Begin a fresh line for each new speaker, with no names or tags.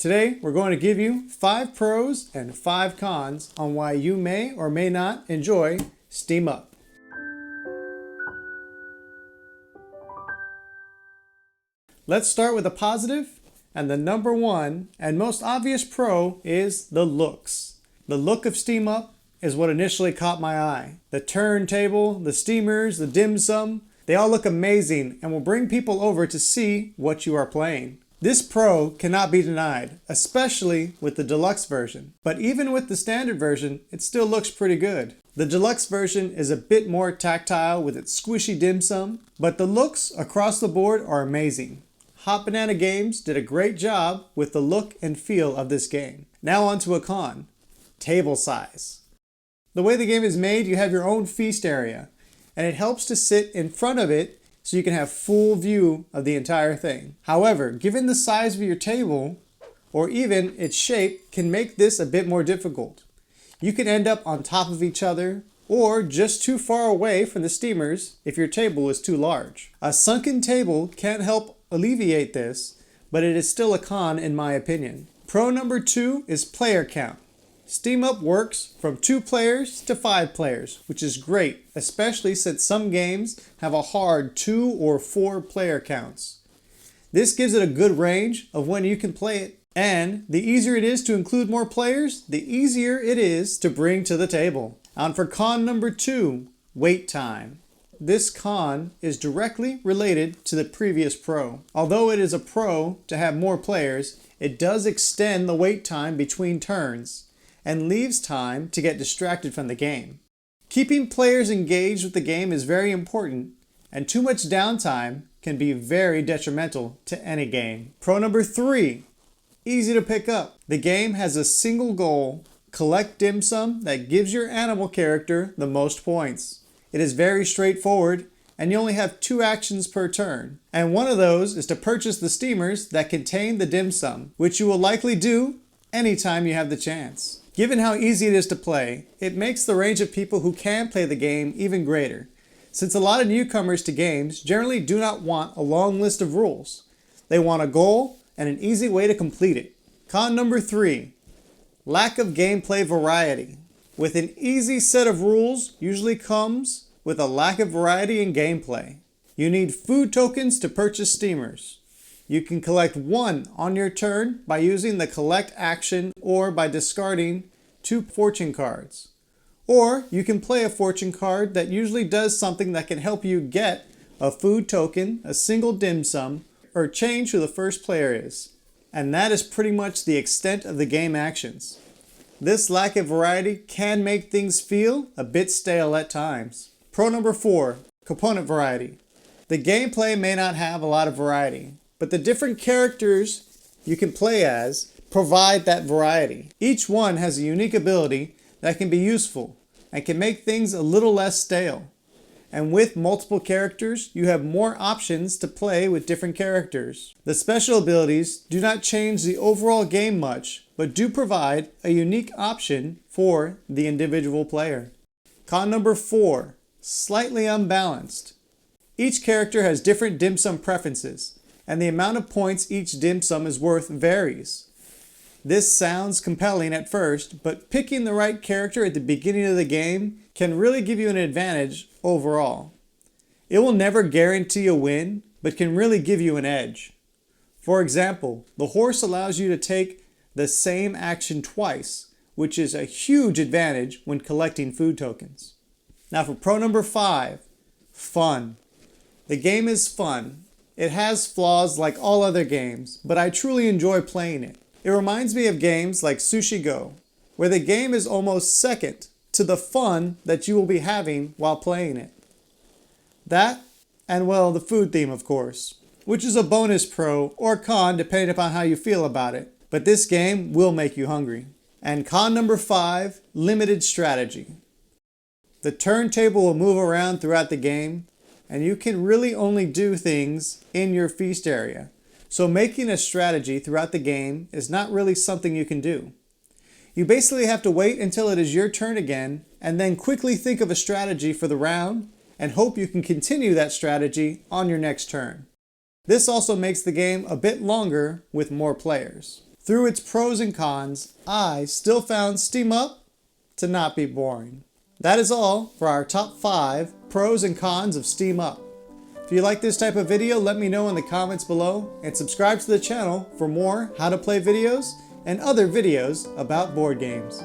Today, we're going to give you 5 pros and 5 cons on why you may or may not enjoy Steam Up. Let's start with a positive, and the number one and most obvious pro is the looks. The look of Steam Up is what initially caught my eye. The turntable, the steamers, the dim sum, they all look amazing and will bring people over to see what you are playing. This pro cannot be denied, especially with the deluxe version. But even with the standard version, it still looks pretty good. The deluxe version is a bit more tactile with its squishy dim sum, but the looks across the board are amazing. Hot Banana Games did a great job with the look and feel of this game. Now on to a con. Table size. The way the game is made, you have your own feast area, and it helps to sit in front of it so you can have full view of the entire thing. However, given the size of your table, or even its shape, can make this a bit more difficult. You can end up on top of each other, or just too far away from the steamers if your table is too large. A sunken table can help alleviate this, but it is still a con in my opinion. Pro number 2 is player count. Steam Up works from 2 players to 5 players, which is great, especially since some games have a hard 2 or 4 player counts. This gives it a good range of when you can play it, and the easier it is to include more players, the easier it is to bring to the table. On for con number 2, wait time. This con is directly related to the previous pro. Although it is a pro to have more players, it does extend the wait time between turns and leaves time to get distracted from the game. Keeping players engaged with the game is very important, and too much downtime can be very detrimental to any game. Pro number 3, easy to pick up. The game has a single goal: collect dim sum that gives your animal character the most points. It is very straightforward, and you only have 2 actions per turn. And one of those is to purchase the steamers that contain the dim sum, which you will likely do anytime you have the chance. Given how easy it is to play, it makes the range of people who can play the game even greater, since a lot of newcomers to games generally do not want a long list of rules. They want a goal and an easy way to complete it. Con number 3, lack of gameplay variety. With an easy set of rules usually comes with a lack of variety in gameplay. You need food tokens to purchase steamers. You can collect 1 on your turn by using the collect action or by discarding 2 fortune cards. Or you can play a fortune card that usually does something that can help you get a food token, a single dim sum, or change who the first player is. And that is pretty much the extent of the game actions. This lack of variety can make things feel a bit stale at times. Pro number 4, component variety. The gameplay may not have a lot of variety, but the different characters you can play as provide that variety. Each one has a unique ability that can be useful and can make things a little less stale. And with multiple characters, you have more options to play with different characters. The special abilities do not change the overall game much, but do provide a unique option for the individual player. Con number 4, slightly unbalanced. Each character has different dim sum preferences, and the amount of points each dim sum is worth varies. This sounds compelling at first, but picking the right character at the beginning of the game can really give you an advantage overall. It will never guarantee a win, but can really give you an edge. For example, the horse allows you to take the same action twice, which is a huge advantage when collecting food tokens. Now for pro number 5, fun. The game is fun. It has flaws like all other games, but I truly enjoy playing it. It reminds me of games like Sushi Go, where the game is almost second to the fun that you will be having while playing it. That, and well, the food theme of course, which is a bonus pro or con depending upon how you feel about it. But this game will make you hungry. And con number 5, limited strategy. The turntable will move around throughout the game, and you can really only do things in your feast area. So making a strategy throughout the game is not really something you can do. You basically have to wait until it is your turn again, and then quickly think of a strategy for the round, and hope you can continue that strategy on your next turn. This also makes the game a bit longer with more players. Through its pros and cons, I still found Steam Up to not be boring. That is all for our top 5 pros and cons of Steam Up. If you like this type of video, let me know in the comments below and subscribe to the channel for more how to play videos and other videos about board games.